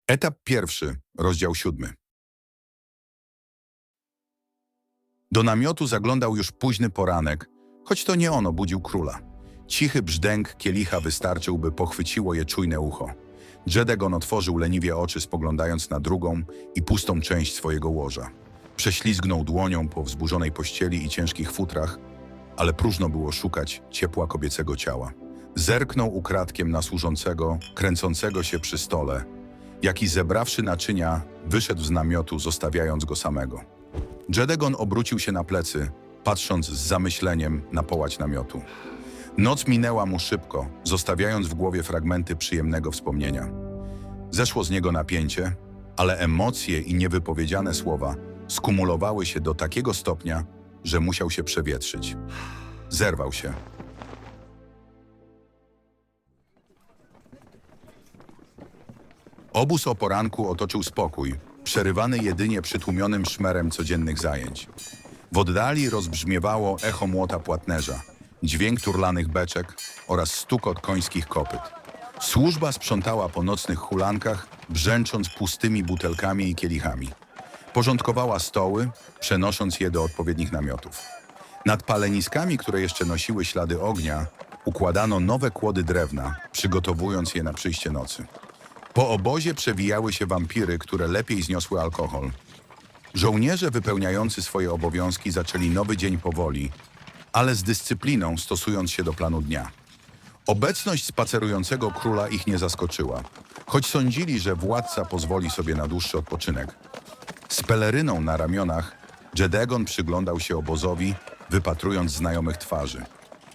Etap pierwszy, rozdział 7. Do namiotu zaglądał już późny poranek, choć to nie on obudził króla. Cichy brzdęk kielicha wystarczył, by pochwyciło je czujne ucho. Jedegon otworzył leniwie oczy, spoglądając na drugą i pustą część swojego łoża. Prześlizgnął dłonią po wzburzonej pościeli i ciężkich futrach, ale próżno było szukać ciepła kobiecego ciała. Zerknął ukradkiem na służącego, kręcącego się przy stole, jak i zebrawszy naczynia, wyszedł z namiotu, zostawiając go samego. Jedegon obrócił się na plecy, patrząc z zamyśleniem na połać namiotu. Noc minęła mu szybko, zostawiając w głowie fragmenty przyjemnego wspomnienia. Zeszło z niego napięcie, ale emocje i niewypowiedziane słowa skumulowały się do takiego stopnia, że musiał się przewietrzyć. Zerwał się. Obóz o poranku otoczył spokój, przerywany jedynie przytłumionym szmerem codziennych zajęć. W oddali rozbrzmiewało echo młota płatnerza, dźwięk turlanych beczek oraz stukot końskich kopyt. Służba sprzątała po nocnych hulankach, brzęcząc pustymi butelkami i kielichami. Porządkowała stoły, przenosząc je do odpowiednich namiotów. Nad paleniskami, które jeszcze nosiły ślady ognia, układano nowe kłody drewna, przygotowując je na przyjście nocy. Po obozie przewijały się wampiry, które lepiej zniosły alkohol. Żołnierze wypełniający swoje obowiązki zaczęli nowy dzień powoli, ale z dyscypliną, stosując się do planu dnia. Obecność spacerującego króla ich nie zaskoczyła, choć sądzili, że władca pozwoli sobie na dłuższy odpoczynek. Z peleryną na ramionach Jedegon przyglądał się obozowi, wypatrując znajomych twarzy.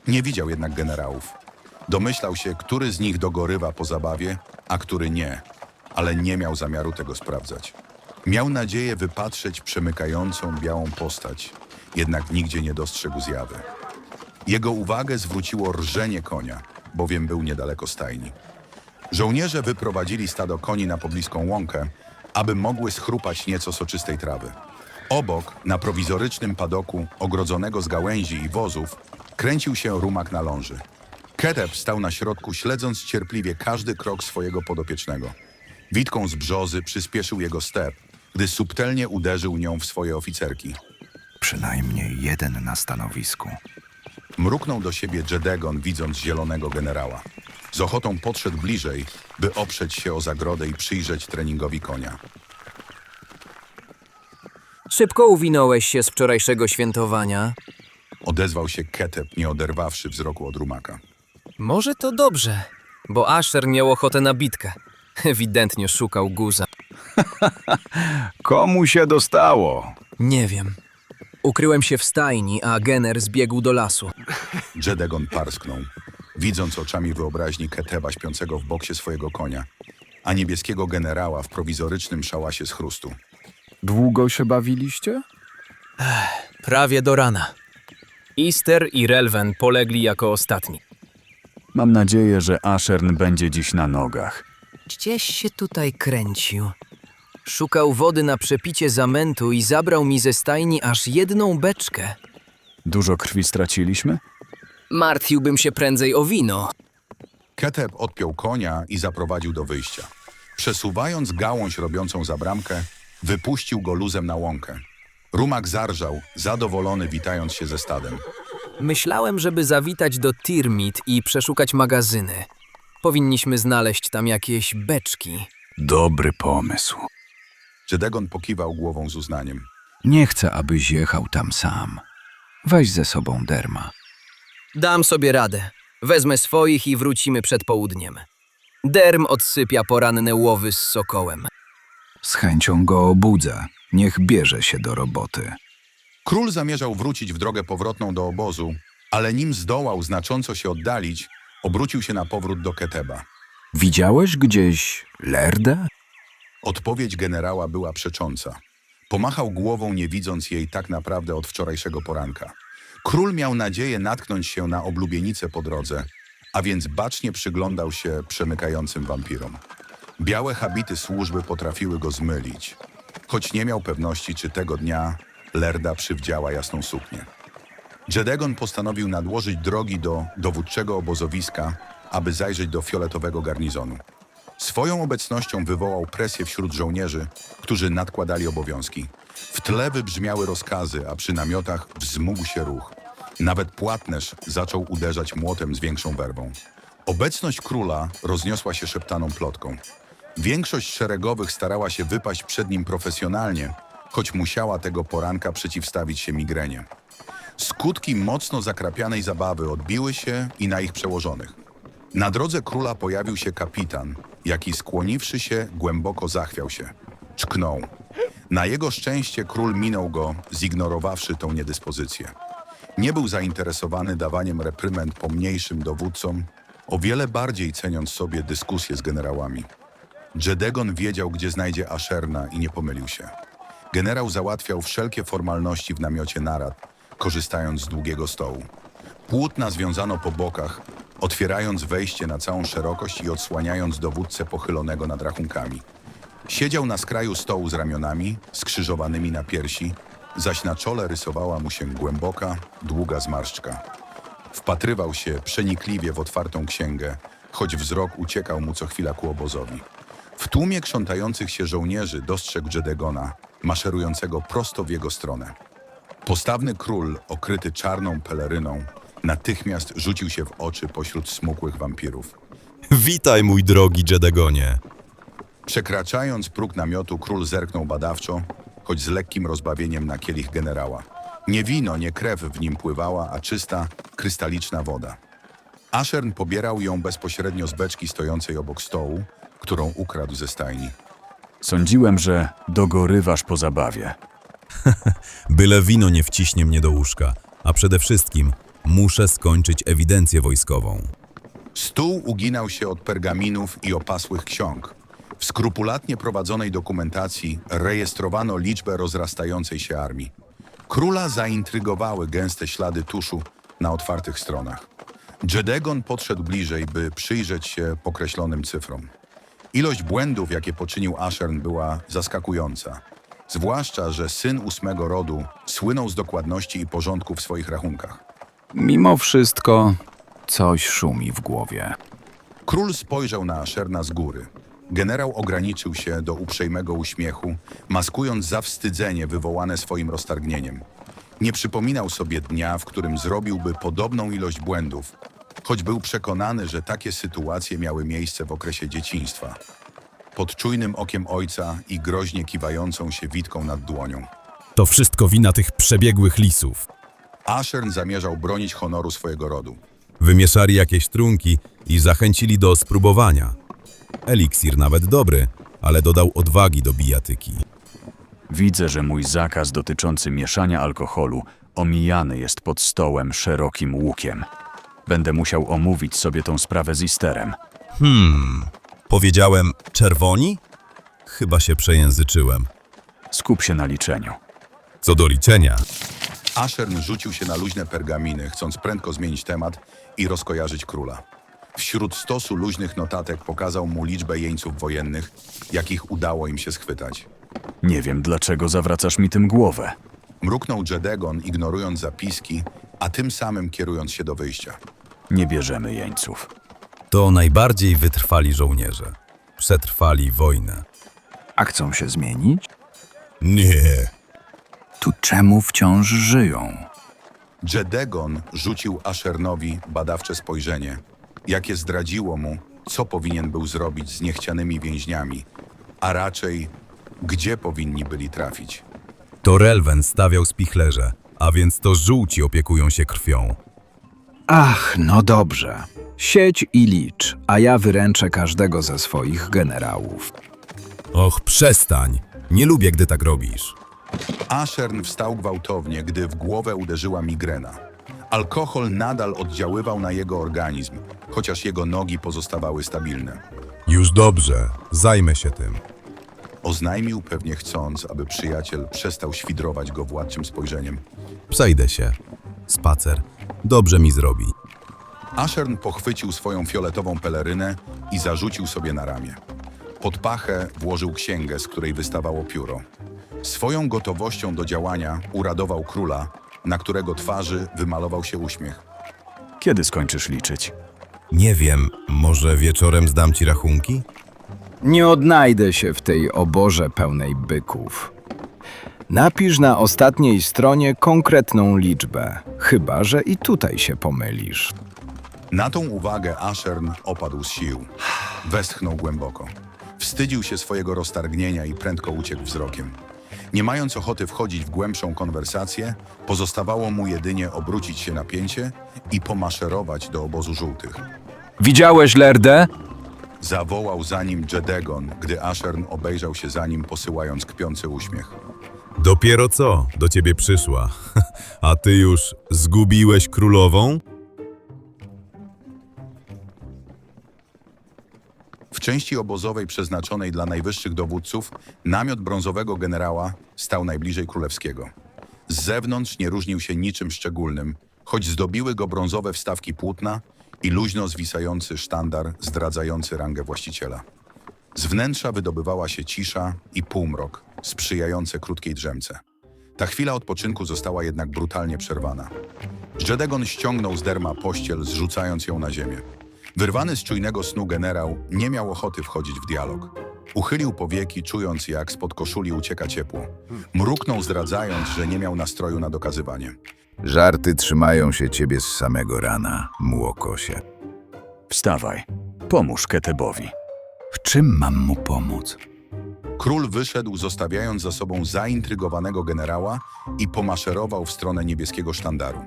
Nie widział jednak generałów. Domyślał się, który z nich dogorywa po zabawie, a który nie, ale nie miał zamiaru tego sprawdzać. Miał nadzieję wypatrzeć przemykającą białą postać, jednak nigdzie nie dostrzegł zjawy. Jego uwagę zwróciło rżenie konia, bowiem był niedaleko stajni. Żołnierze wyprowadzili stado koni na pobliską łąkę, aby mogły schrupać nieco soczystej trawy. Obok, na prowizorycznym padoku, ogrodzonego z gałęzi i wozów, kręcił się rumak na ląży. Keteb stał na środku, śledząc cierpliwie każdy krok swojego podopiecznego. Witką z brzozy przyspieszył jego step, gdy subtelnie uderzył nią w swoje oficerki. Przynajmniej jeden na stanowisku. Mruknął do siebie Jedegon, widząc zielonego generała. Z ochotą podszedł bliżej, by oprzeć się o zagrodę i przyjrzeć treningowi konia. Szybko uwinąłeś się z wczorajszego świętowania. Odezwał się Keteb, nie oderwawszy wzroku od rumaka. Może to dobrze, bo Asher miał ochotę na bitkę. Ewidentnie szukał guza. Komu się dostało? Nie wiem. Ukryłem się w stajni, a Gener zbiegł do lasu. Jedegon parsknął, widząc oczami wyobraźni Keteba śpiącego w boksie swojego konia, a niebieskiego generała w prowizorycznym szałasie z chrustu. Długo się bawiliście? Prawie do rana. Easter i Relven polegli jako ostatni. Mam nadzieję, że Ashern będzie dziś na nogach. Gdzieś się tutaj kręcił. Szukał wody na przepicie zamętu i zabrał mi ze stajni aż jedną beczkę. Dużo krwi straciliśmy? Martwiłbym się prędzej o wino. Keteb odpiął konia i zaprowadził do wyjścia. Przesuwając gałąź robiącą zabramkę, wypuścił go luzem na łąkę. Rumak zarżał, zadowolony, witając się ze stadem. Myślałem, żeby zawitać do Tirmit i przeszukać magazyny. Powinniśmy znaleźć tam jakieś beczki. Dobry pomysł. Jedegon pokiwał głową z uznaniem. Nie chcę, abyś jechał tam sam. Weź ze sobą Derma. Dam sobie radę. Wezmę swoich i wrócimy przed południem. Derm odsypia poranne łowy z sokołem. Z chęcią go obudzę. Niech bierze się do roboty. Król zamierzał wrócić w drogę powrotną do obozu, ale nim zdołał znacząco się oddalić, obrócił się na powrót do Keteba. Widziałeś gdzieś Lerdę? Odpowiedź generała była przecząca. Pomachał głową, nie widząc jej tak naprawdę od wczorajszego poranka. Król miał nadzieję natknąć się na oblubienicę po drodze, a więc bacznie przyglądał się przemykającym wampirom. Białe habity służby potrafiły go zmylić, choć nie miał pewności, czy tego dnia Lerda przywdziała jasną suknię. Jedegon postanowił nadłożyć drogi do dowódczego obozowiska, aby zajrzeć do fioletowego garnizonu. Swoją obecnością wywołał presję wśród żołnierzy, którzy nadkładali obowiązki. W tle wybrzmiały rozkazy, a przy namiotach wzmógł się ruch. Nawet płatnerz zaczął uderzać młotem z większą werwą. Obecność króla rozniosła się szeptaną plotką. Większość szeregowych starała się wypaść przed nim profesjonalnie, choć musiała tego poranka przeciwstawić się migrenie. Skutki mocno zakrapianej zabawy odbiły się i na ich przełożonych. Na drodze króla pojawił się kapitan, jaki skłoniwszy się, głęboko zachwiał się. Czknął. Na jego szczęście król minął go, zignorowawszy tą niedyspozycję. Nie był zainteresowany dawaniem reprymend pomniejszym dowódcom, o wiele bardziej ceniąc sobie dyskusję z generałami. Dżedegon wiedział, gdzie znajdzie Aszerna i nie pomylił się. Generał załatwiał wszelkie formalności w namiocie narad, korzystając z długiego stołu. Płótna związano po bokach, otwierając wejście na całą szerokość i odsłaniając dowódcę pochylonego nad rachunkami. Siedział na skraju stołu z ramionami, skrzyżowanymi na piersi, zaś na czole rysowała mu się głęboka, długa zmarszczka. Wpatrywał się przenikliwie w otwartą księgę, choć wzrok uciekał mu co chwila ku obozowi. W tłumie krzątających się żołnierzy dostrzegł Dżedegona, maszerującego prosto w jego stronę. Postawny król, okryty czarną peleryną, natychmiast rzucił się w oczy pośród smukłych wampirów. Witaj, mój drogi Dżedegonie. Przekraczając próg namiotu, król zerknął badawczo, choć z lekkim rozbawieniem na kielich generała. Nie wino, nie krew w nim pływała, a czysta, krystaliczna woda. Ashern pobierał ją bezpośrednio z beczki stojącej obok stołu, którą ukradł ze stajni. Sądziłem, że dogorywasz po zabawie. Byle wino nie wciśnie mnie do łóżka, a przede wszystkim muszę skończyć ewidencję wojskową. Stół uginał się od pergaminów i opasłych ksiąg. W skrupulatnie prowadzonej dokumentacji rejestrowano liczbę rozrastającej się armii. Króla zaintrygowały gęste ślady tuszu na otwartych stronach. Dżedegon podszedł bliżej, by przyjrzeć się pokreślonym cyfrom. Ilość błędów, jakie poczynił Ashern, była zaskakująca. Zwłaszcza, że syn 8 rodu słynął z dokładności i porządku w swoich rachunkach. Mimo wszystko coś szumi w głowie. Król spojrzał na Asherna z góry. Generał ograniczył się do uprzejmego uśmiechu, maskując zawstydzenie wywołane swoim roztargnieniem. Nie przypominał sobie dnia, w którym zrobiłby podobną ilość błędów, choć był przekonany, że takie sytuacje miały miejsce w okresie dzieciństwa. Pod czujnym okiem ojca i groźnie kiwającą się witką nad dłonią. To wszystko wina tych przebiegłych lisów. Ashern zamierzał bronić honoru swojego rodu. Wymieszali jakieś trunki i zachęcili do spróbowania. Eliksir nawet dobry, ale dodał odwagi do bijatyki. Widzę, że mój zakaz dotyczący mieszania alkoholu omijany jest pod stołem szerokim łukiem. Będę musiał omówić sobie tą sprawę z Isterem. Powiedziałem czerwoni? Chyba się przejęzyczyłem. Skup się na liczeniu. Co do liczenia, Ashern rzucił się na luźne pergaminy, chcąc prędko zmienić temat i rozkojarzyć króla. Wśród stosu luźnych notatek pokazał mu liczbę jeńców wojennych, jakich udało im się schwytać. Nie wiem, dlaczego zawracasz mi tym głowę. Mruknął Dżedegon, ignorując zapiski, a tym samym kierując się do wyjścia. Nie bierzemy jeńców. to najbardziej wytrwali żołnierze. Przetrwali wojnę. A chcą się zmienić? Nie. Tu czemu wciąż żyją? Dżedegon rzucił Ashernowi badawcze spojrzenie, jakie zdradziło mu, co powinien był zrobić z niechcianymi więźniami, a raczej, gdzie powinni byli trafić. To Relwen stawiał spichlerze, a więc to żółci opiekują się krwią. Ach, no dobrze. Siedź i licz, a ja wyręczę każdego ze swoich generałów. Och, przestań. Nie lubię, gdy tak robisz. Ashern wstał gwałtownie, gdy w głowę uderzyła migrena. Alkohol nadal oddziaływał na jego organizm, chociaż jego nogi pozostawały stabilne. Już dobrze. Zajmę się tym. Oznajmił, pewnie chcąc, aby przyjaciel przestał świdrować go władczym spojrzeniem. Przejdę się. Spacer. Dobrze mi zrobi. Ashern pochwycił swoją fioletową pelerynę i zarzucił sobie na ramię. Pod pachę włożył księgę, z której wystawało pióro. Swoją gotowością do działania uradował króla, na którego twarzy wymalował się uśmiech. Kiedy skończysz liczyć? Nie wiem, może wieczorem zdam ci rachunki? Nie odnajdę się w tej oborze pełnej byków. Napisz na ostatniej stronie konkretną liczbę, chyba że i tutaj się pomylisz. Na tą uwagę Ashern opadł z sił. Westchnął głęboko. Wstydził się swojego roztargnienia i prędko uciekł wzrokiem. Nie mając ochoty wchodzić w głębszą konwersację, pozostawało mu jedynie obrócić się na pięcie i pomaszerować do obozu żółtych. Widziałeś Lerdę? Zawołał za nim Jedegon, gdy Ashern obejrzał się za nim, posyłając kpiący uśmiech. Dopiero co do ciebie przyszła. A ty już zgubiłeś królową? W części obozowej przeznaczonej dla najwyższych dowódców namiot brązowego generała stał najbliżej królewskiego. Z zewnątrz nie różnił się niczym szczególnym, choć zdobiły go brązowe wstawki płótna i luźno zwisający sztandar zdradzający rangę właściciela. Z wnętrza wydobywała się cisza i półmrok, sprzyjające krótkiej drzemce. Ta chwila odpoczynku została jednak brutalnie przerwana. Jedegon ściągnął z derma pościel, zrzucając ją na ziemię. Wyrwany z czujnego snu generał nie miał ochoty wchodzić w dialog. Uchylił powieki, czując jak spod koszuli ucieka ciepło. Mruknął, zdradzając, że nie miał nastroju na dokazywanie. Żarty trzymają się ciebie z samego rana, młokosie. Wstawaj, pomóż Ketebowi. W czym mam mu pomóc? Król wyszedł, zostawiając za sobą zaintrygowanego generała i pomaszerował w stronę niebieskiego sztandaru.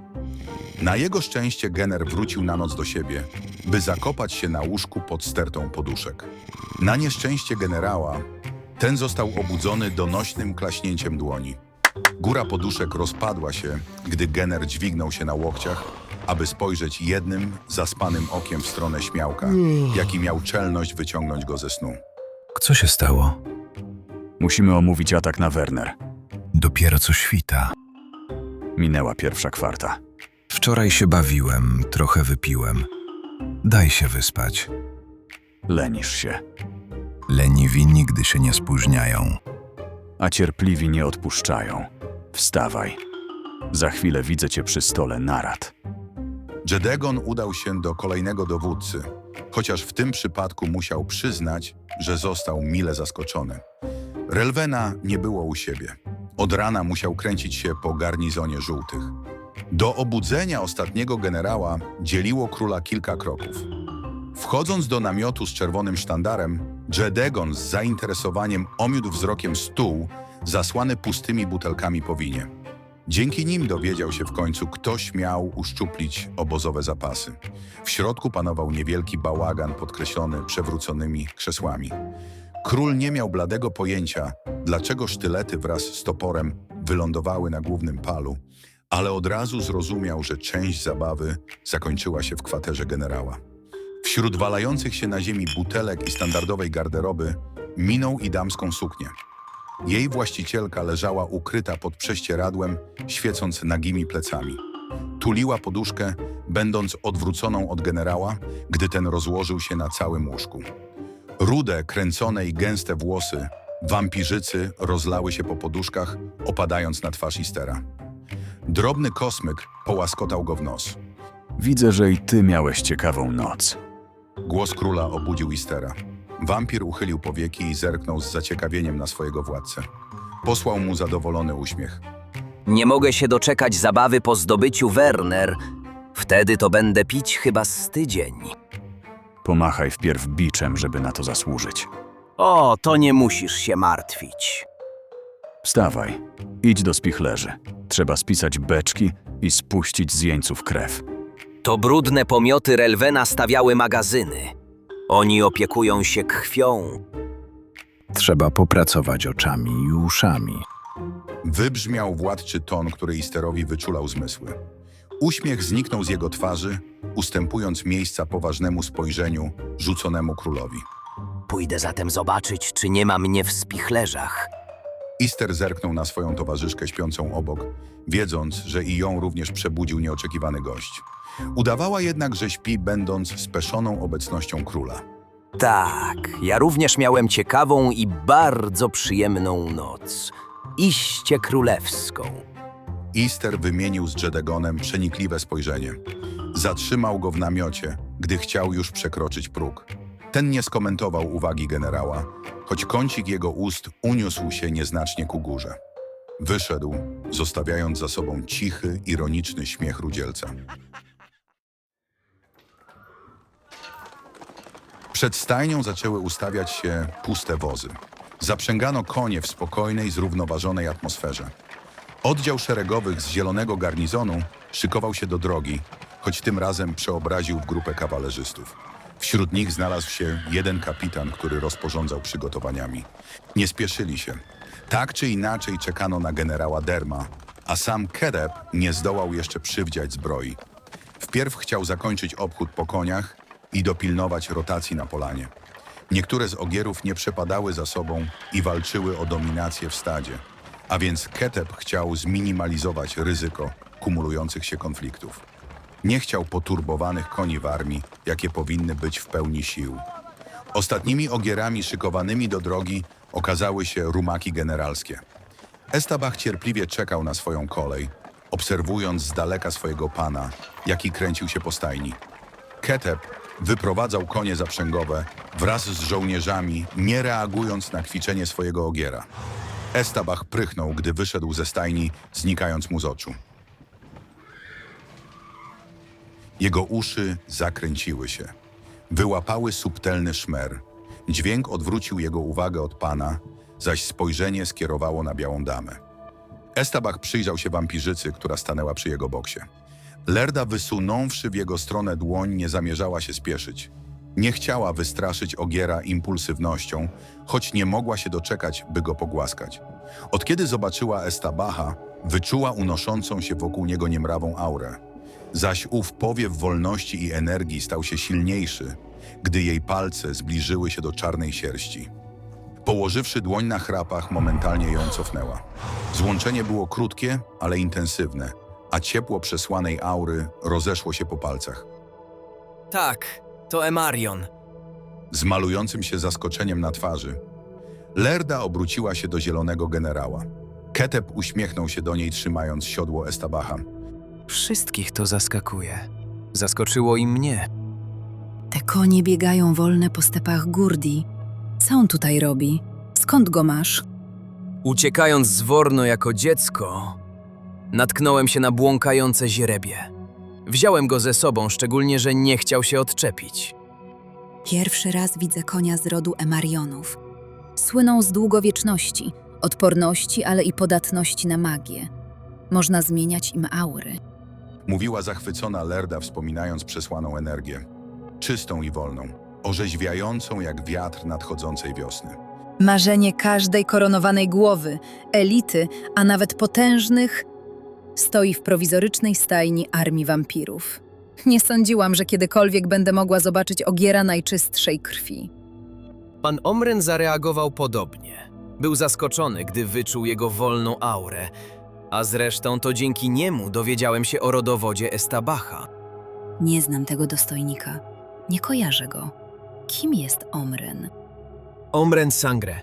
Na jego szczęście Gener wrócił na noc do siebie, by zakopać się na łóżku pod stertą poduszek. Na nieszczęście generała, ten został obudzony donośnym klaśnięciem dłoni. Góra poduszek rozpadła się, gdy Gener dźwignął się na łokciach, aby spojrzeć jednym, zaspanym okiem w stronę śmiałka, jaki miał czelność wyciągnąć go ze snu. Co się stało? Musimy omówić atak na Werner. Dopiero co świta. Minęła pierwsza kwarta. Wczoraj się bawiłem, trochę wypiłem. Daj się wyspać. Lenisz się, Leniwi nigdy się nie spóźniają. a cierpliwi nie odpuszczają. Wstawaj. Za chwilę widzę cię przy stole narad. Jedegon udał się do kolejnego dowódcy, chociaż w tym przypadku musiał przyznać, że został mile zaskoczony. Relwena nie było u siebie. Od rana musiał kręcić się po garnizonie żółtych. Do obudzenia ostatniego generała dzieliło króla kilka kroków. Wchodząc do namiotu z czerwonym sztandarem, Jedegon z zainteresowaniem omiódł wzrokiem stół zasłany pustymi butelkami po winie. Dzięki nim dowiedział się w końcu, kto śmiał uszczuplić obozowe zapasy. W środku panował niewielki bałagan podkreślony przewróconymi krzesłami. Król nie miał bladego pojęcia, dlaczego sztylety wraz z toporem wylądowały na głównym palu, ale od razu zrozumiał, że część zabawy zakończyła się w kwaterze generała. Wśród walających się na ziemi butelek i standardowej garderoby minął i damską suknię. Jej właścicielka leżała ukryta pod prześcieradłem, świecąc nagimi plecami. Tuliła poduszkę, będąc odwróconą od generała, gdy ten rozłożył się na całym łóżku. Rude, kręcone i gęste włosy wampirzycy rozlały się po poduszkach, opadając na twarz Istera. Drobny kosmyk połaskotał go w nos. Widzę, że i ty miałeś ciekawą noc. Głos króla obudził Istera. Wampir uchylił powieki i zerknął z zaciekawieniem na swojego władcę. Posłał mu zadowolony uśmiech. Nie mogę się doczekać zabawy po zdobyciu Werner. Wtedy to będę pić chyba z tydzień. Pomachaj wpierw biczem, żeby na to zasłużyć. O, to nie musisz się martwić. Wstawaj, idź do spichlerzy. Trzeba spisać beczki i spuścić z jeńców krew. To brudne pomioty Relwena stawiały magazyny. Oni opiekują się krwią. Trzeba popracować oczami i uszami. Wybrzmiał władczy ton, który Isterowi wyczulał zmysły. Uśmiech zniknął z jego twarzy, ustępując miejsca poważnemu spojrzeniu rzuconemu królowi. Pójdę zatem zobaczyć, czy nie ma mnie w spichlerzach. Ister zerknął na swoją towarzyszkę śpiącą obok, wiedząc, że i ją również przebudził nieoczekiwany gość. Udawała jednak, że śpi, będąc speszoną obecnością króla. Tak, ja również miałem ciekawą i bardzo przyjemną noc. Iście królewską. Ister wymienił z Jedegonem przenikliwe spojrzenie. Zatrzymał go w namiocie, gdy chciał już przekroczyć próg. Ten nie skomentował uwagi generała, choć kącik jego ust uniósł się nieznacznie ku górze. Wyszedł, zostawiając za sobą cichy, ironiczny śmiech rudzielca. Przed stajnią zaczęły ustawiać się puste wozy. Zaprzęgano konie w spokojnej, zrównoważonej atmosferze. Oddział szeregowych z zielonego garnizonu szykował się do drogi, choć tym razem przeobraził w grupę kawalerzystów. Wśród nich znalazł się jeden kapitan, który rozporządzał przygotowaniami. Nie spieszyli się. Tak czy inaczej czekano na generała Derma, a sam Kedeb nie zdołał jeszcze przywdziać zbroi. Wpierw chciał zakończyć obchód po koniach i dopilnować rotacji na polanie. Niektóre z ogierów nie przepadały za sobą i walczyły o dominację w stadzie, a więc Keteb chciał zminimalizować ryzyko kumulujących się konfliktów. Nie chciał poturbowanych koni w armii, jakie powinny być w pełni sił. Ostatnimi ogierami szykowanymi do drogi okazały się rumaki generalskie. Estabach cierpliwie czekał na swoją kolej, obserwując z daleka swojego pana, jaki kręcił się po stajni. Keteb wyprowadzał konie zaprzęgowe wraz z żołnierzami, nie reagując na kwiczenie swojego ogiera. Estabach prychnął, gdy wyszedł ze stajni, znikając mu z oczu. Jego uszy zakręciły się. Wyłapały subtelny szmer. Dźwięk odwrócił jego uwagę od pana, zaś spojrzenie skierowało na białą damę. Estabach przyjrzał się wampirzycy, która stanęła przy jego boksie. Lerda, wysunąwszy w jego stronę dłoń, nie zamierzała się spieszyć. Nie chciała wystraszyć ogiera impulsywnością, choć nie mogła się doczekać, by go pogłaskać. Od kiedy zobaczyła Estabaha, wyczuła unoszącą się wokół niego niemrawą aurę. Zaś ów powiew wolności i energii stał się silniejszy, gdy jej palce zbliżyły się do czarnej sierści. Położywszy dłoń na chrapach, momentalnie ją cofnęła. Złączenie było krótkie, ale intensywne, a ciepło przesłanej aury rozeszło się po palcach. Tak, to Emarion. Z malującym się zaskoczeniem na twarzy, Lerda obróciła się do zielonego generała. Keteb uśmiechnął się do niej, trzymając siodło Estabaha. Wszystkich to zaskakuje. Zaskoczyło i mnie. Te konie biegają wolne po stepach Gurdi. Co on tutaj robi? Skąd go masz? Uciekając z Worno jako dziecko, natknąłem się na błąkające źrebie. Wziąłem go ze sobą, szczególnie, że nie chciał się odczepić. Pierwszy raz widzę konia z rodu Emarionów. Słyną z długowieczności, odporności, ale i podatności na magię. Można zmieniać im aury. Mówiła zachwycona Lerda, wspominając przesłaną energię. Czystą i wolną, orzeźwiającą jak wiatr nadchodzącej wiosny. Marzenie każdej koronowanej głowy, elity, a nawet potężnych, stoi w prowizorycznej stajni armii wampirów. Nie sądziłam, że kiedykolwiek będę mogła zobaczyć ogiera najczystszej krwi. Pan Omren zareagował podobnie. Był zaskoczony, gdy wyczuł jego wolną aurę, a zresztą to dzięki niemu dowiedziałem się o rodowodzie Estabaha. Nie znam tego dostojnika. Nie kojarzę go. Kim jest Omren? Omren Sangre,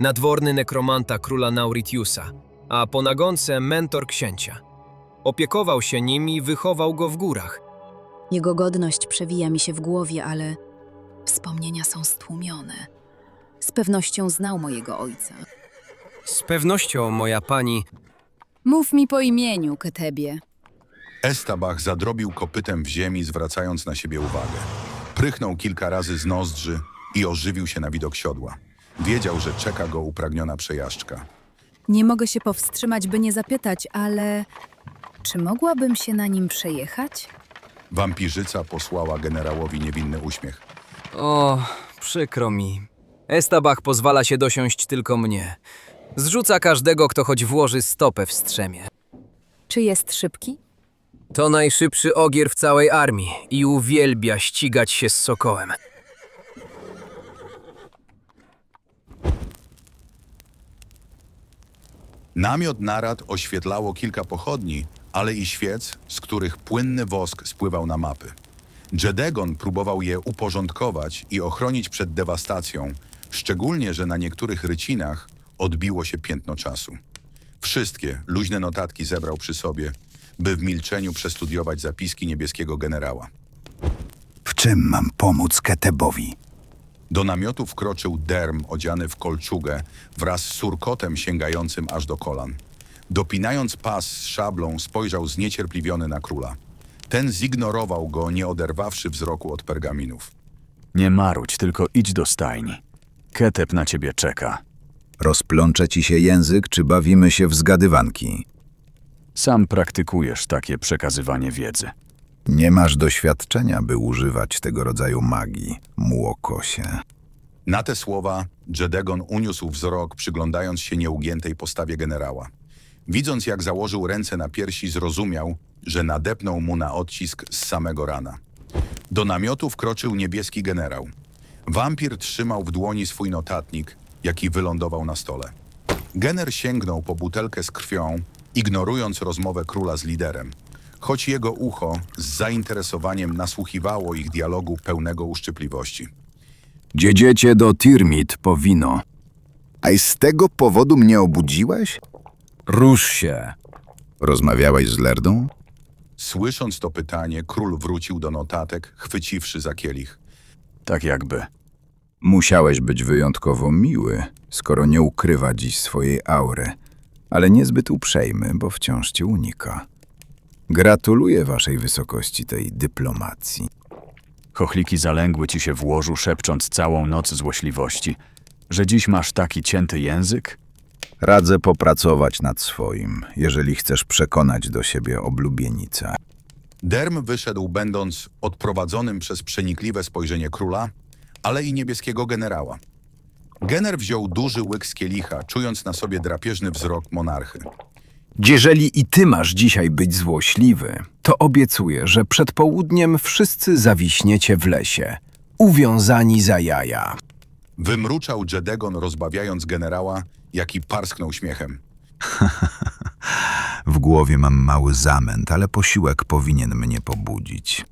nadworny nekromanta króla Nauritiusa, a po nagonce mentor księcia. Opiekował się nim i wychował go w górach. Jego godność przewija mi się w głowie, ale wspomnienia są stłumione. Z pewnością znał mojego ojca. Z pewnością, moja pani, Mów mi po imieniu, Ketebie. Estabach zadrobił kopytem w ziemi, zwracając na siebie uwagę. Prychnął kilka razy z nozdrzy i ożywił się na widok siodła. Wiedział, że czeka go upragniona przejażdżka. Nie mogę się powstrzymać, by nie zapytać, ale czy mogłabym się na nim przejechać? Wampirzyca posłała generałowi niewinny uśmiech. O, przykro mi. Estabach pozwala się dosiąść tylko mnie. Zrzuca każdego, kto choć włoży stopę w strzemie. Czy jest szybki? To najszybszy ogier w całej armii i uwielbia ścigać się z sokołem. Namiot narad oświetlało kilka pochodni, ale i świec, z których płynny wosk spływał na mapy. Jedegon próbował je uporządkować i ochronić przed dewastacją, szczególnie, że na niektórych rycinach odbiło się piętno czasu. Wszystkie luźne notatki zebrał przy sobie, by w milczeniu przestudiować zapiski niebieskiego generała. W czym mam pomóc Ketebowi? Do namiotu wkroczył Derm odziany w kolczugę wraz z surkotem sięgającym aż do kolan. Dopinając pas z szablą, spojrzał zniecierpliwiony na króla. Ten zignorował go, nie oderwawszy wzroku od pergaminów. Nie marudź, tylko idź do stajni. Ketep na ciebie czeka. Rozplącze ci się język, czy bawimy się w zgadywanki? Sam praktykujesz takie przekazywanie wiedzy. Nie masz doświadczenia, by używać tego rodzaju magii, młokosie. Na te słowa Jedegon uniósł wzrok, przyglądając się nieugiętej postawie generała. Widząc, jak założył ręce na piersi, zrozumiał, że nadepnął mu na odcisk z samego rana. Do namiotu wkroczył niebieski generał. Wampir trzymał w dłoni swój notatnik, jaki wylądował na stole. Gener sięgnął po butelkę z krwią, ignorując rozmowę króla z liderem, choć jego ucho z zainteresowaniem nasłuchiwało ich dialogu pełnego uszczypliwości. Dziedziecie do Tirmit po wino. A i z tego powodu mnie obudziłeś? Rusz się. Rozmawiałeś z Lerdą? Słysząc to pytanie, król wrócił do notatek, chwyciwszy za kielich. Tak jakby. Musiałeś być wyjątkowo miły, skoro nie ukrywa dziś swojej aury, ale niezbyt uprzejmy, bo wciąż cię unika. Gratuluję waszej wysokości tej dyplomacji. Chochliki zalęgły ci się w łożu, szepcząc całą noc złośliwości, że dziś masz taki cięty język? Radzę popracować nad swoim, jeżeli chcesz przekonać do siebie oblubienicę. Derm wyszedł, będąc odprowadzonym przez przenikliwe spojrzenie króla, ale i niebieskiego generała. Gener wziął duży łyk z kielicha, czując na sobie drapieżny wzrok monarchy. Jeżeli i ty masz dzisiaj być złośliwy, to obiecuję, że przed południem wszyscy zawiśniecie w lesie, uwiązani za jaja. Wymruczał Jedegon, rozbawiając generała, jaki parsknął śmiechem. W głowie mam mały zamęt, ale posiłek powinien mnie pobudzić.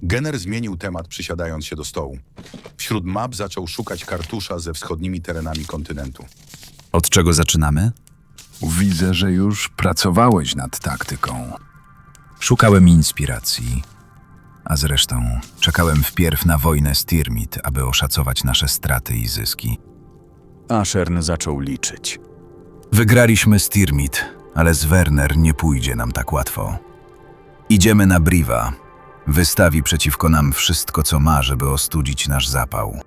Gener zmienił temat, przysiadając się do stołu. Wśród map zaczął szukać kartusza ze wschodnimi terenami kontynentu. Od czego zaczynamy? Widzę, że już pracowałeś nad taktyką. Szukałem inspiracji, a zresztą czekałem wpierw na wojnę z Tirmit, aby oszacować nasze straty i zyski. Ashern zaczął liczyć. Wygraliśmy z Tirmit, ale z Werner nie pójdzie nam tak łatwo. Idziemy na Briva. Wystawi przeciwko nam wszystko, co ma, żeby ostudzić nasz zapał.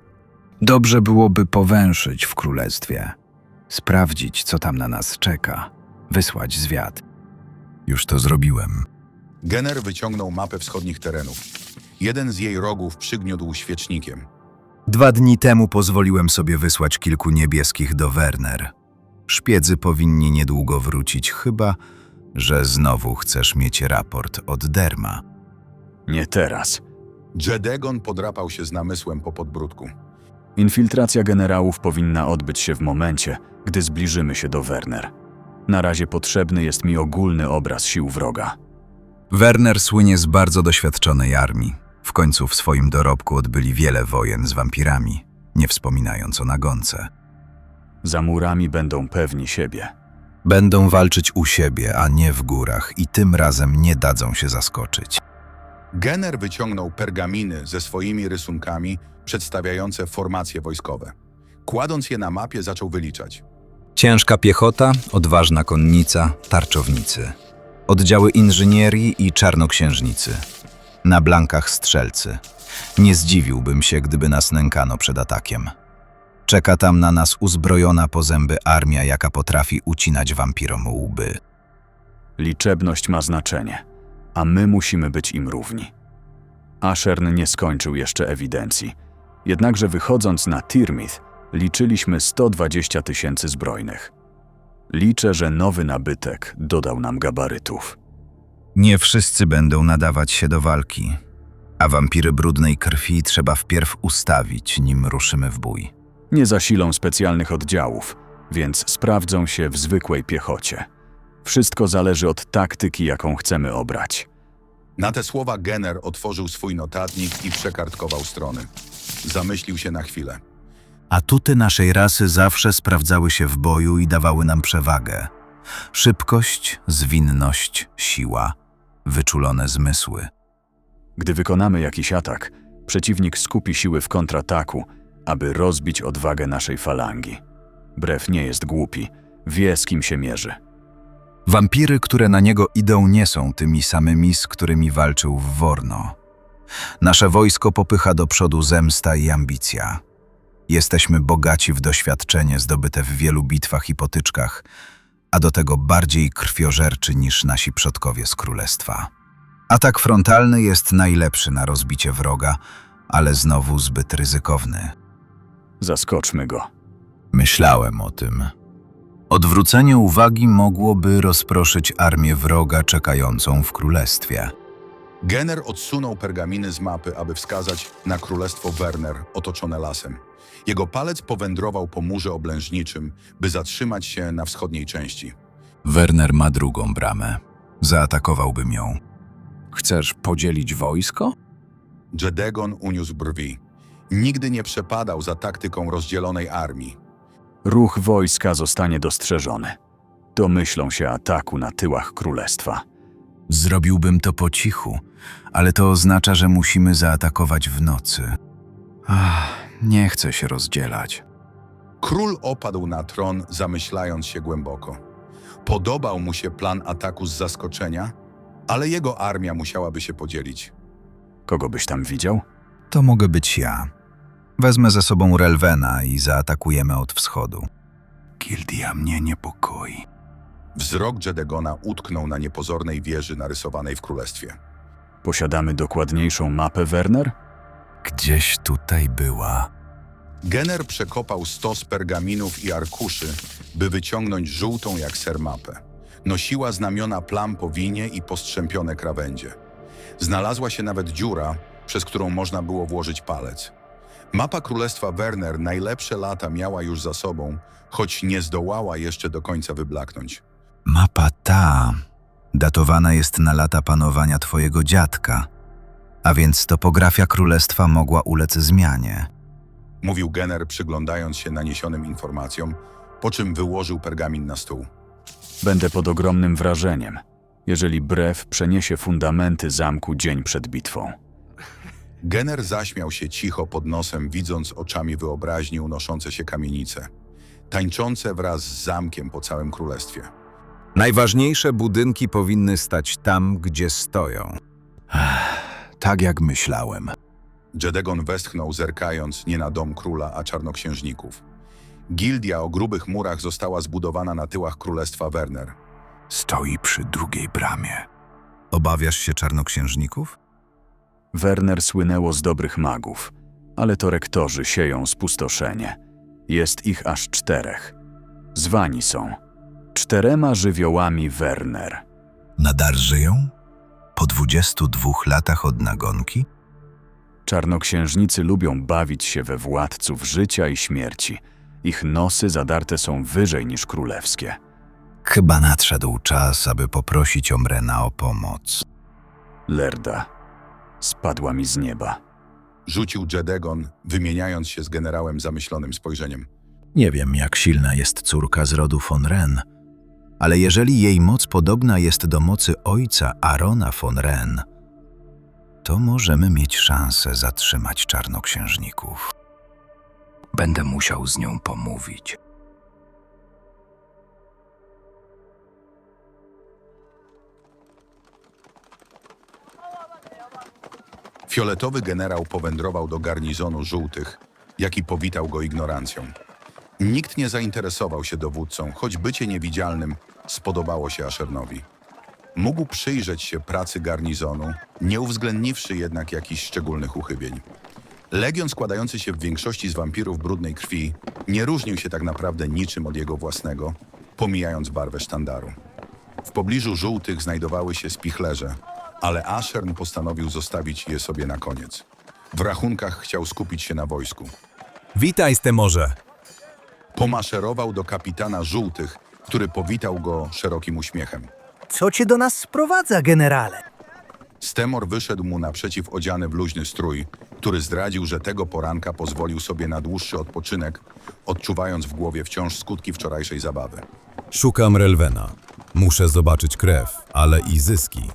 Dobrze byłoby powęszyć w królestwie. Sprawdzić, co tam na nas czeka. Wysłać zwiad. Już to zrobiłem. Gener wyciągnął mapę wschodnich terenów. Jeden z jej rogów przygniótł świecznikiem. 2 dni temu pozwoliłem sobie wysłać kilku niebieskich do Werner. Szpiedzy powinni niedługo wrócić, chyba że znowu chcesz mieć raport od Derma. Nie teraz. Jedegon podrapał się z namysłem po podbródku. Infiltracja generałów powinna odbyć się w momencie, gdy zbliżymy się do Werner. Na razie potrzebny jest mi ogólny obraz sił wroga. Werner słynie z bardzo doświadczonej armii. W końcu w swoim dorobku odbyli wiele wojen z wampirami, nie wspominając o nagonce. Za murami będą pewni siebie. Będą walczyć u siebie, a nie w górach i tym razem nie dadzą się zaskoczyć. Gener wyciągnął pergaminy ze swoimi rysunkami przedstawiające formacje wojskowe. Kładąc je na mapie, zaczął wyliczać. Ciężka piechota, odważna konnica, tarczownicy. Oddziały inżynierii i czarnoksiężnicy. Na blankach strzelcy. Nie zdziwiłbym się, gdyby nas nękano przed atakiem. Czeka tam na nas uzbrojona po zęby armia, jaka potrafi ucinać wampirom łby. Liczebność ma znaczenie, a my musimy być im równi. Ashern nie skończył jeszcze ewidencji. Jednakże wychodząc na Tirmith, liczyliśmy 120 000 zbrojnych. Liczę, że nowy nabytek dodał nam gabarytów. Nie wszyscy będą nadawać się do walki, a wampiry brudnej krwi trzeba wpierw ustawić, nim ruszymy w bój. Nie zasilą specjalnych oddziałów, więc sprawdzą się w zwykłej piechocie. Wszystko zależy od taktyki, jaką chcemy obrać. Na te słowa Gener otworzył swój notatnik i przekartkował strony. Zamyślił się na chwilę. Atuty naszej rasy zawsze sprawdzały się w boju i dawały nam przewagę. Szybkość, zwinność, siła, wyczulone zmysły. Gdy wykonamy jakiś atak, przeciwnik skupi siły w kontrataku, aby rozbić odwagę naszej falangi. Brew nie jest głupi, wie z kim się mierzy. Wampiry, które na niego idą, nie są tymi samymi, z którymi walczył w Worno. Nasze wojsko popycha do przodu zemsta i ambicja. Jesteśmy bogaci w doświadczenie zdobyte w wielu bitwach i potyczkach, a do tego bardziej krwiożerczy niż nasi przodkowie z królestwa. Atak frontalny jest najlepszy na rozbicie wroga, ale znowu zbyt ryzykowny. Zaskoczmy go. Myślałem o tym. Odwrócenie uwagi mogłoby rozproszyć armię wroga czekającą w królestwie. Gener odsunął pergaminy z mapy, aby wskazać na królestwo Werner, otoczone lasem. Jego palec powędrował po murze oblężniczym, by zatrzymać się na wschodniej części. Werner ma drugą bramę. Zaatakowałbym ją. Chcesz podzielić wojsko? Jedegon uniósł brwi. Nigdy nie przepadał za taktyką rozdzielonej armii. Ruch wojska zostanie dostrzeżony. Domyślą się ataku na tyłach królestwa. Zrobiłbym to po cichu, ale to oznacza, że musimy zaatakować w nocy. Nie chcę się rozdzielać. Król opadł na tron, zamyślając się głęboko. Podobał mu się plan ataku z zaskoczenia, ale jego armia musiałaby się podzielić. Kogo byś tam widział? To mogę być ja. Wezmę ze sobą Relwena i zaatakujemy od wschodu. Gildia mnie niepokoi. Wzrok Jedegona utknął na niepozornej wieży narysowanej w królestwie. Posiadamy dokładniejszą mapę, Werner? Gdzieś tutaj była. Gener przekopał stos pergaminów i arkuszy, by wyciągnąć żółtą jak ser mapę. Nosiła znamiona plam po winie i postrzępione krawędzie. Znalazła się nawet dziura, przez którą można było włożyć palec. Mapa Królestwa Werner najlepsze lata miała już za sobą, choć nie zdołała jeszcze do końca wyblaknąć. Mapa ta datowana jest na lata panowania twojego dziadka, a więc topografia królestwa mogła ulec zmianie. Mówił Gener, przyglądając się naniesionym informacjom, po czym wyłożył pergamin na stół. Będę pod ogromnym wrażeniem, jeżeli Brew przeniesie fundamenty zamku dzień przed bitwą. Gener zaśmiał się cicho pod nosem, widząc oczami wyobraźni unoszące się kamienice, tańczące wraz z zamkiem po całym królestwie. Najważniejsze budynki powinny stać tam, gdzie stoją. Tak jak myślałem. Jedegon westchnął, zerkając nie na dom króla, a czarnoksiężników. Gildia o grubych murach została zbudowana na tyłach królestwa Werner. Stoi przy drugiej bramie. Obawiasz się czarnoksiężników? Werner słynęło z dobrych magów, ale to rektorzy sieją spustoszenie. Jest ich aż 4. Zwani są 4 żywiołami Werner. Nadal żyją? Po 22 latach od nagonki? Czarnoksiężnicy lubią bawić się we władców życia i śmierci. Ich nosy zadarte są wyżej niż królewskie. Chyba nadszedł czas, aby poprosić Omrena o pomoc. Lerda spadła mi z nieba. Rzucił Jedegon, wymieniając się z generałem zamyślonym spojrzeniem. Nie wiem, jak silna jest córka z rodu von Ren, ale jeżeli jej moc podobna jest do mocy ojca Arona von Ren, to możemy mieć szansę zatrzymać czarnoksiężników. Będę musiał z nią pomówić. Fioletowy generał powędrował do garnizonu żółtych, jak i powitał go ignorancją. Nikt nie zainteresował się dowódcą, choć bycie niewidzialnym spodobało się Ashernowi. Mógł przyjrzeć się pracy garnizonu, nie uwzględniwszy jednak jakichś szczególnych uchybień. Legion składający się w większości z wampirów brudnej krwi nie różnił się tak naprawdę niczym od jego własnego, pomijając barwę sztandaru. W pobliżu żółtych znajdowały się spichlerze, ale Ashern postanowił zostawić je sobie na koniec. W rachunkach chciał skupić się na wojsku. Witaj, Stemorze! Pomaszerował do kapitana żółtych, który powitał go szerokim uśmiechem. Co cię do nas sprowadza, generale? Stemor wyszedł mu naprzeciw odziany w luźny strój, który zdradził, że tego poranka pozwolił sobie na dłuższy odpoczynek, odczuwając w głowie wciąż skutki wczorajszej zabawy. Szukam Relwena. Muszę zobaczyć krew, ale i zyski.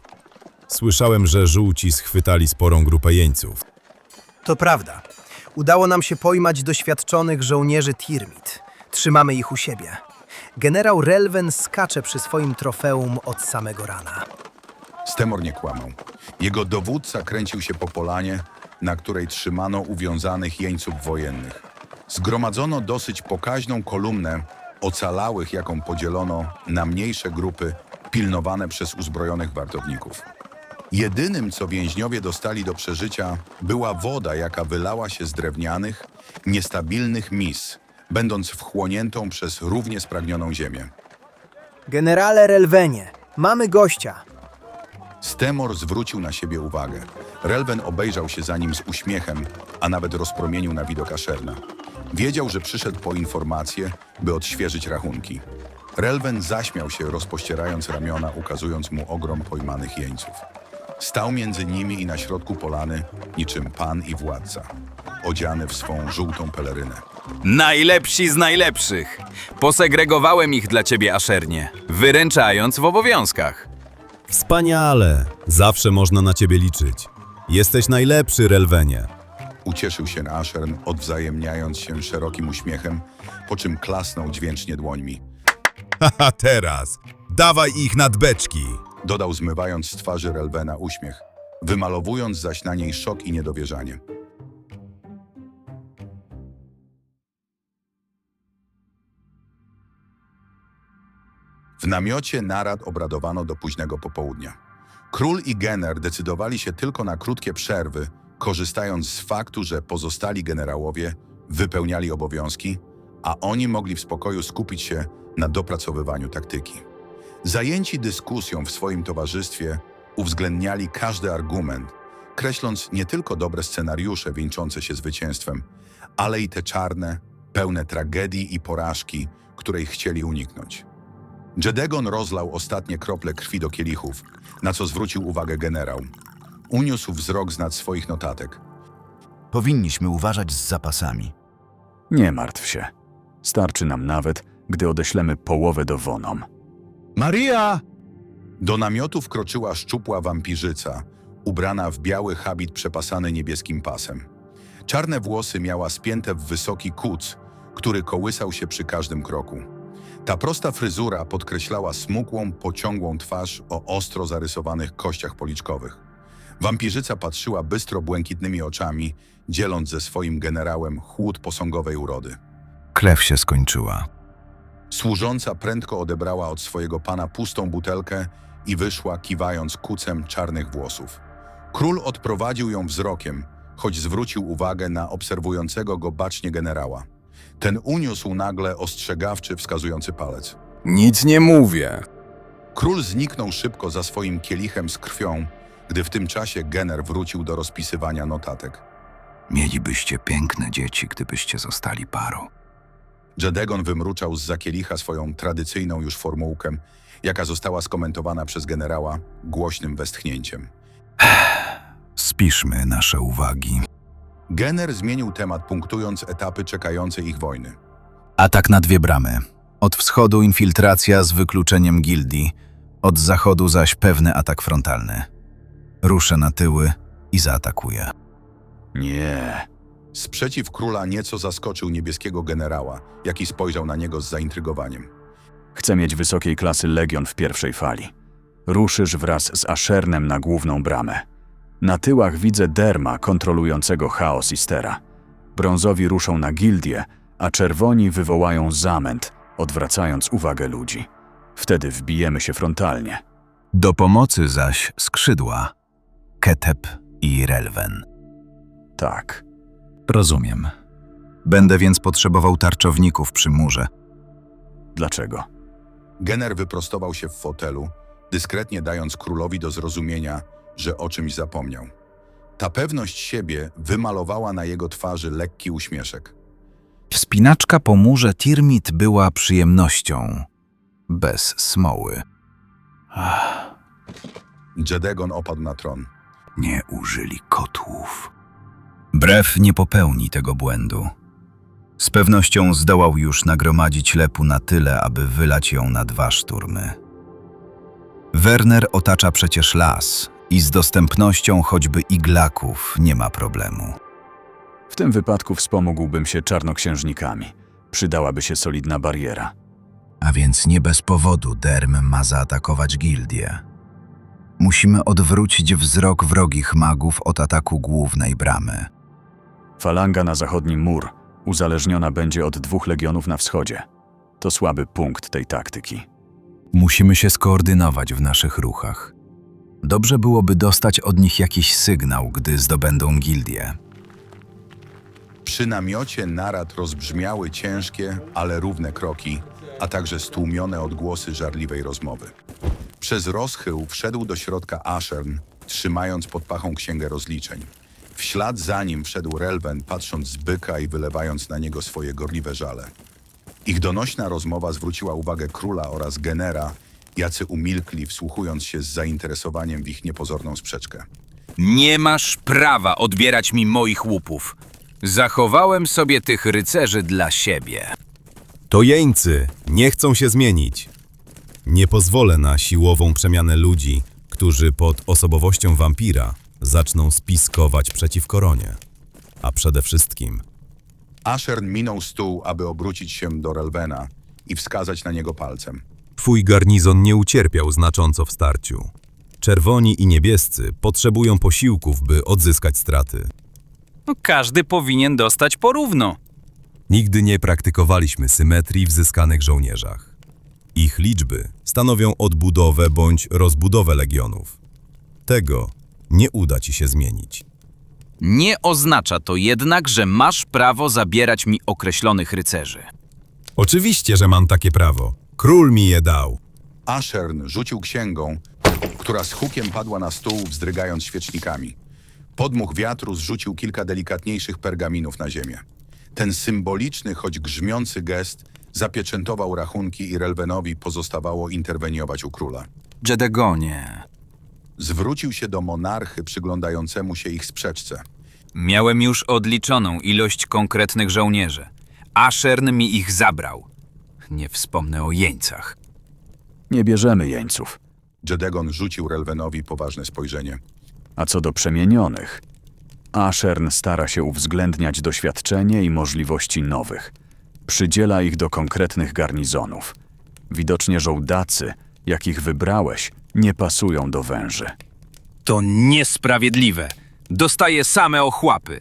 Słyszałem, że żółci schwytali sporą grupę jeńców. To prawda. Udało nam się pojmać doświadczonych żołnierzy Tirmit. Trzymamy ich u siebie. Generał Relven skacze przy swoim trofeum od samego rana. Stemor nie kłamał. Jego dowódca kręcił się po polanie, na której trzymano uwiązanych jeńców wojennych. Zgromadzono dosyć pokaźną kolumnę ocalałych, jaką podzielono na mniejsze grupy pilnowane przez uzbrojonych wartowników. Jedynym, co więźniowie dostali do przeżycia, była woda, jaka wylała się z drewnianych, niestabilnych mis, będąc wchłoniętą przez równie spragnioną ziemię. Generale Relvenie, mamy gościa. Stemor zwrócił na siebie uwagę. Relven obejrzał się za nim z uśmiechem, a nawet rozpromienił na widok Asherna. Wiedział, że przyszedł po informację, by odświeżyć rachunki. Relven zaśmiał się, rozpościerając ramiona, ukazując mu ogrom pojmanych jeńców. Stał między nimi i na środku polany, niczym pan i władca, odziany w swą żółtą pelerynę. Najlepsi z najlepszych. Posegregowałem ich dla ciebie, Ashernie, wyręczając w obowiązkach. Wspaniale! Zawsze można na ciebie liczyć. Jesteś najlepszy, Relvenie. Ucieszył się Ashern, odwzajemniając się szerokim uśmiechem, po czym klasnął dźwięcznie dłońmi. Haha, teraz! Dawaj ich nad beczki! Dodał, zmywając z twarzy Relvena uśmiech, wymalowując zaś na niej szok i niedowierzanie. W namiocie narad obradowano do późnego popołudnia. Król i Gener decydowali się tylko na krótkie przerwy, korzystając z faktu, że pozostali generałowie wypełniali obowiązki, a oni mogli w spokoju skupić się na dopracowywaniu taktyki. Zajęci dyskusją w swoim towarzystwie uwzględniali każdy argument, kreśląc nie tylko dobre scenariusze wieńczące się zwycięstwem, ale i te czarne, pełne tragedii i porażki, której chcieli uniknąć. Jedegon rozlał ostatnie krople krwi do kielichów, na co zwrócił uwagę generał. Uniósł wzrok z nad swoich notatek. Powinniśmy uważać z zapasami. Nie martw się. Starczy nam nawet, gdy odeślemy połowę do Wonom. Maria! Do namiotu wkroczyła szczupła wampirzyca, ubrana w biały habit przepasany niebieskim pasem. Czarne włosy miała spięte w wysoki kuc, który kołysał się przy każdym kroku. Ta prosta fryzura podkreślała smukłą, pociągłą twarz o ostro zarysowanych kościach policzkowych. Wampirzyca patrzyła bystro błękitnymi oczami, dzieląc ze swoim generałem chłód posągowej urody. Krew się skończyła. Służąca prędko odebrała od swojego pana pustą butelkę i wyszła, kiwając kucem czarnych włosów. Król odprowadził ją wzrokiem, choć zwrócił uwagę na obserwującego go bacznie generała. Ten uniósł nagle ostrzegawczy, wskazujący palec. Nic nie mówię. Król zniknął szybko za swoim kielichem z krwią, gdy w tym czasie Gener wrócił do rozpisywania notatek. Mielibyście piękne dzieci, gdybyście zostali parą. Jedegon wymruczał zza kielicha swoją tradycyjną już formułkę, jaka została skomentowana przez generała głośnym westchnięciem. Spiszmy nasze uwagi. Gener zmienił temat, punktując etapy czekające ich wojny. Atak na 2 bramy. Od wschodu infiltracja z wykluczeniem gildii, od zachodu zaś pewny atak frontalny. Ruszę na tyły i zaatakuję. Nie. Sprzeciw króla nieco zaskoczył niebieskiego generała, jaki spojrzał na niego z zaintrygowaniem. Chcę mieć wysokiej klasy legion w pierwszej fali. Ruszysz wraz z Ashernem na główną bramę. Na tyłach widzę Derma kontrolującego chaos Istera. Brązowi ruszą na gildię, a czerwoni wywołają zamęt, odwracając uwagę ludzi. Wtedy wbijemy się frontalnie. Do pomocy zaś skrzydła, Keteb i Relven. Tak. Rozumiem. Będę więc potrzebował tarczowników przy murze. Dlaczego? Gener wyprostował się w fotelu, dyskretnie dając królowi do zrozumienia, że o czymś zapomniał. Ta pewność siebie wymalowała na jego twarzy lekki uśmieszek. Wspinaczka po murze Tirmit była przyjemnością, bez smoły. Jedegon opadł na tron. Nie użyli kotłów. Brew nie popełni tego błędu. Z pewnością zdołał już nagromadzić lepu na tyle, aby wylać ją na 2 szturmy. Werner otacza przecież las i z dostępnością choćby iglaków nie ma problemu. W tym wypadku wspomógłbym się czarnoksiężnikami. Przydałaby się solidna bariera. A więc nie bez powodu Derm ma zaatakować gildię. Musimy odwrócić wzrok wrogich magów od ataku głównej bramy. Falanga na zachodni mur uzależniona będzie od 2 legionów na wschodzie. To słaby punkt tej taktyki. Musimy się skoordynować w naszych ruchach. Dobrze byłoby dostać od nich jakiś sygnał, gdy zdobędą gildię. Przy namiocie narad rozbrzmiały ciężkie, ale równe kroki, a także stłumione odgłosy żarliwej rozmowy. Przez rozchył wszedł do środka Ashern, trzymając pod pachą księgę rozliczeń. W ślad za nim wszedł Relven, patrząc z byka i wylewając na niego swoje gorliwe żale. Ich donośna rozmowa zwróciła uwagę króla oraz Genera, jacy umilkli, wsłuchując się z zainteresowaniem w ich niepozorną sprzeczkę. Nie masz prawa odbierać mi moich łupów. Zachowałem sobie tych rycerzy dla siebie. To jeńcy, nie chcą się zmienić. Nie pozwolę na siłową przemianę ludzi, którzy pod osobowością wampira zaczną spiskować przeciw koronie. A przede wszystkim Ashern minął stół, aby obrócić się do Relvena i wskazać na niego palcem. twój garnizon nie ucierpiał znacząco w starciu. Czerwoni i niebiescy potrzebują posiłków, by odzyskać straty. Każdy powinien dostać porówno. Nigdy nie praktykowaliśmy symetrii w zyskanych żołnierzach. Ich liczby stanowią odbudowę bądź rozbudowę legionów. Tego nie uda ci się zmienić. Nie oznacza to jednak, że masz prawo zabierać mi określonych rycerzy. Oczywiście, że mam takie prawo. Król mi je dał. Ashern rzucił księgą, która z hukiem padła na stół, wzdrygając świecznikami. Podmuch wiatru zrzucił kilka delikatniejszych pergaminów na ziemię. Ten symboliczny, choć grzmiący gest zapieczętował rachunki i Relvenowi pozostawało interweniować u króla. Jedegonie, Zwrócił się do monarchy przyglądającemu się ich sprzeczce. miałem już odliczoną ilość konkretnych żołnierzy. Ashern mi ich zabrał. Nie wspomnę o jeńcach. Nie bierzemy jeńców. Jedegon rzucił Relvenowi poważne spojrzenie. A co do przemienionych, Ashern stara się uwzględniać doświadczenie i możliwości nowych. Przydziela ich do konkretnych garnizonów. Widocznie żołdacy, jakich wybrałeś, nie pasują do węży. To niesprawiedliwe. Dostaję same ochłapy.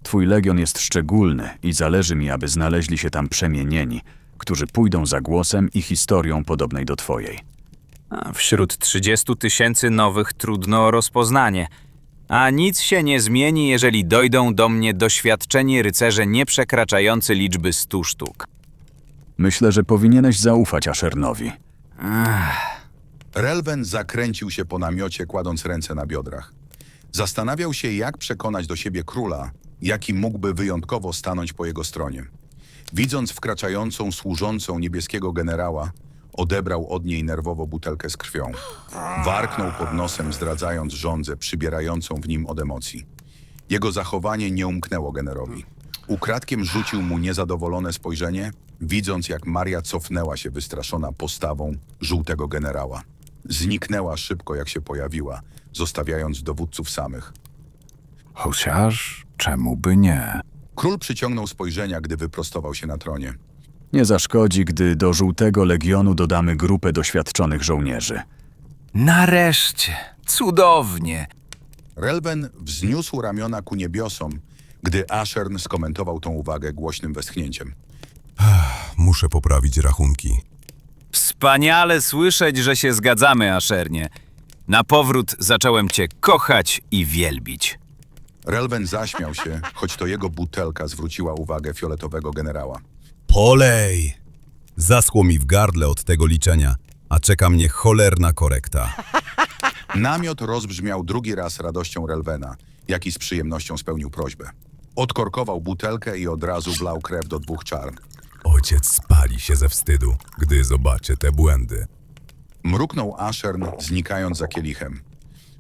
Twój legion jest szczególny i zależy mi, aby znaleźli się tam przemienieni, którzy pójdą za głosem i historią podobnej do twojej. Wśród 30 000 nowych trudno o rozpoznanie. A nic się nie zmieni, jeżeli dojdą do mnie doświadczeni rycerze nie przekraczający liczby 100 sztuk. Myślę, że powinieneś zaufać Ashernowi. Relven zakręcił się po namiocie, kładąc ręce na biodrach. Zastanawiał się, jak przekonać do siebie króla, jaki mógłby wyjątkowo stanąć po jego stronie. Widząc wkraczającą, służącą niebieskiego generała, odebrał od niej nerwowo butelkę z krwią. Warknął pod nosem, zdradzając żądzę przybierającą w nim od emocji. Jego zachowanie nie umknęło generowi. Ukradkiem rzucił mu niezadowolone spojrzenie, widząc, jak Maria cofnęła się wystraszona postawą żółtego generała. Zniknęła szybko, jak się pojawiła, zostawiając dowódców samych. Chociaż czemu by nie? Król przyciągnął spojrzenia, gdy wyprostował się na tronie. Nie zaszkodzi, gdy do żółtego legionu dodamy grupę doświadczonych żołnierzy. Nareszcie! Cudownie! Relven wzniósł ramiona ku niebiosom, gdy Ashern skomentował tą uwagę głośnym westchnięciem. Muszę poprawić rachunki. Wspaniale słyszeć, że się zgadzamy, Ashernie. Na powrót zacząłem cię kochać i wielbić. Relven zaśmiał się, choć to jego butelka zwróciła uwagę fioletowego generała. Polej! Zaschło mi w gardle od tego liczenia, a czeka mnie cholerna korekta. Namiot rozbrzmiał drugi raz radością Relvena, jaki z przyjemnością spełnił prośbę. Odkorkował butelkę i od razu wlał krew do 2 czarn. Ojciec spali się ze wstydu, gdy zobaczy te błędy. Mruknął Ashern, znikając za kielichem.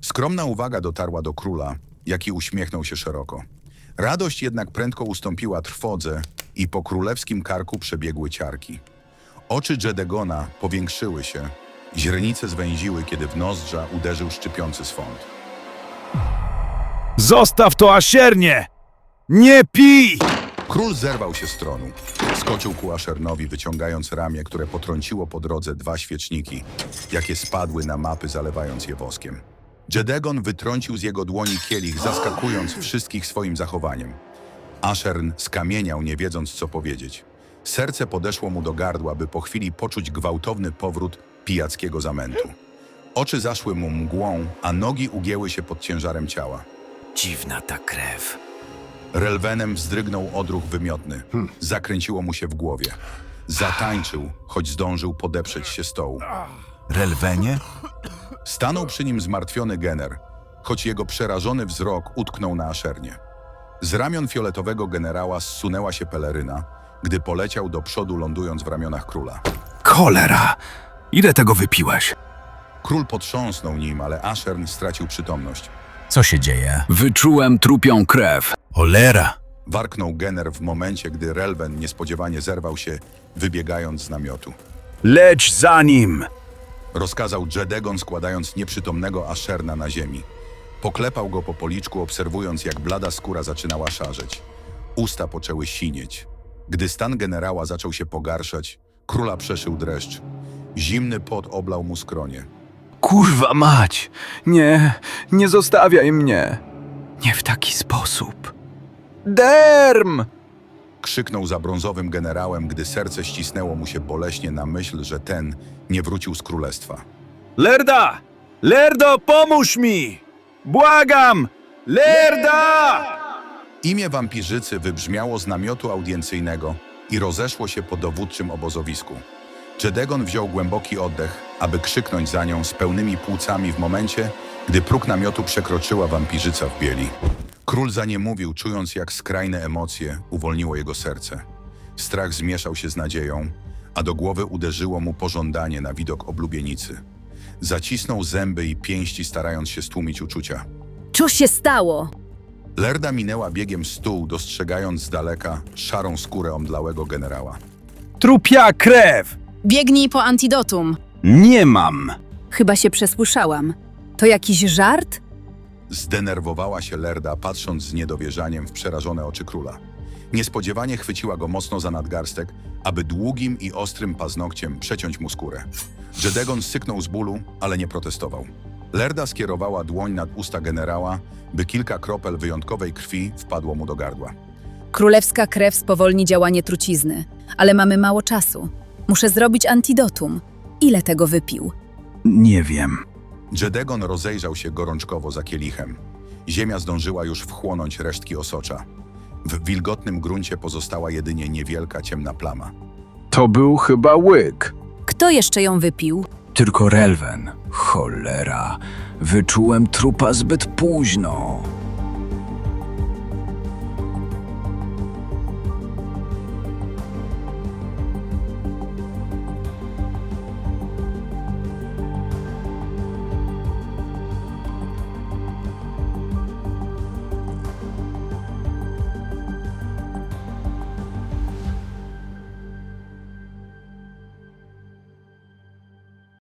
Skromna uwaga dotarła do króla, jaki uśmiechnął się szeroko. Radość jednak prędko ustąpiła trwodze i po królewskim karku przebiegły ciarki. Oczy Jedegona powiększyły się, źrenice zwęziły, kiedy w nozdrza uderzył szczypiący swąd. Zostaw to, Ashernie! Nie pij! Król zerwał się z tronu. Skoczył ku Ashernowi, wyciągając ramię, które potrąciło po drodze 2 świeczniki, jakie spadły na mapy, zalewając je woskiem. Jedegon wytrącił z jego dłoni kielich, zaskakując wszystkich swoim zachowaniem. Ashern skamieniał, nie wiedząc, co powiedzieć. Serce podeszło mu do gardła, by po chwili poczuć gwałtowny powrót pijackiego zamętu. Oczy zaszły mu mgłą, a nogi ugięły się pod ciężarem ciała. Dziwna ta krew. Relwenem wzdrygnął odruch wymiotny. Zakręciło mu się w głowie. Zatańczył, choć zdążył podeprzeć się stołu. Relwenie? Stanął przy nim zmartwiony Gener, choć jego przerażony wzrok utknął na Ashernie. Z ramion fioletowego generała zsunęła się peleryna, gdy poleciał do przodu, lądując w ramionach króla. Cholera! Ile tego wypiłeś? Król potrząsnął nim, ale Ashern stracił przytomność. Co się dzieje? Wyczułem trupią krew. Cholera! Warknął Gener w momencie, gdy Relwen niespodziewanie zerwał się, wybiegając z namiotu. Leć za nim! Rozkazał Jedegon, składając nieprzytomnego Asherna na ziemi. Poklepał go po policzku, obserwując, jak blada skóra zaczynała szarzeć. Usta poczęły sinieć. Gdy stan generała zaczął się pogarszać, króla przeszył dreszcz. Zimny pot oblał mu skronie. Kurwa mać! Nie zostawiaj mnie! Nie w taki sposób. Derm! Krzyknął za brązowym generałem, gdy serce ścisnęło mu się boleśnie na myśl, że ten nie wrócił z królestwa. Lerda! Lerdo, pomóż mi! Błagam! Lerda! Imię wampirzycy wybrzmiało z namiotu audiencyjnego i rozeszło się po dowódczym obozowisku. Jedegon wziął głęboki oddech, aby krzyknąć za nią z pełnymi płucami w momencie, gdy próg namiotu przekroczyła wampirzyca w bieli. Król zaniemówił, czując, jak skrajne emocje uwolniło jego serce. Strach zmieszał się z nadzieją, a do głowy uderzyło mu pożądanie na widok oblubienicy. Zacisnął zęby i pięści, starając się stłumić uczucia. Cóż się stało? Lerda minęła biegiem stół, dostrzegając z daleka szarą skórę omdlałego generała. Trupia krew! Biegnij po antidotum. Nie mam! Chyba się przesłyszałam. To jakiś żart? Zdenerwowała się Lerda, patrząc z niedowierzaniem w przerażone oczy króla. Niespodziewanie chwyciła go mocno za nadgarstek, aby długim i ostrym paznokciem przeciąć mu skórę. Jedegon syknął z bólu, ale nie protestował. Lerda skierowała dłoń nad usta generała, by kilka kropel wyjątkowej krwi wpadło mu do gardła. Królewska krew spowolni działanie trucizny, ale mamy mało czasu. Muszę zrobić antidotum. Ile tego wypił? Nie wiem. Jedegon rozejrzał się gorączkowo za kielichem. Ziemia zdążyła już wchłonąć resztki osocza. W wilgotnym gruncie pozostała jedynie niewielka ciemna plama. To był chyba łyk. Kto jeszcze ją wypił? Tylko Relwen. Cholera. Wyczułem trupa zbyt późno.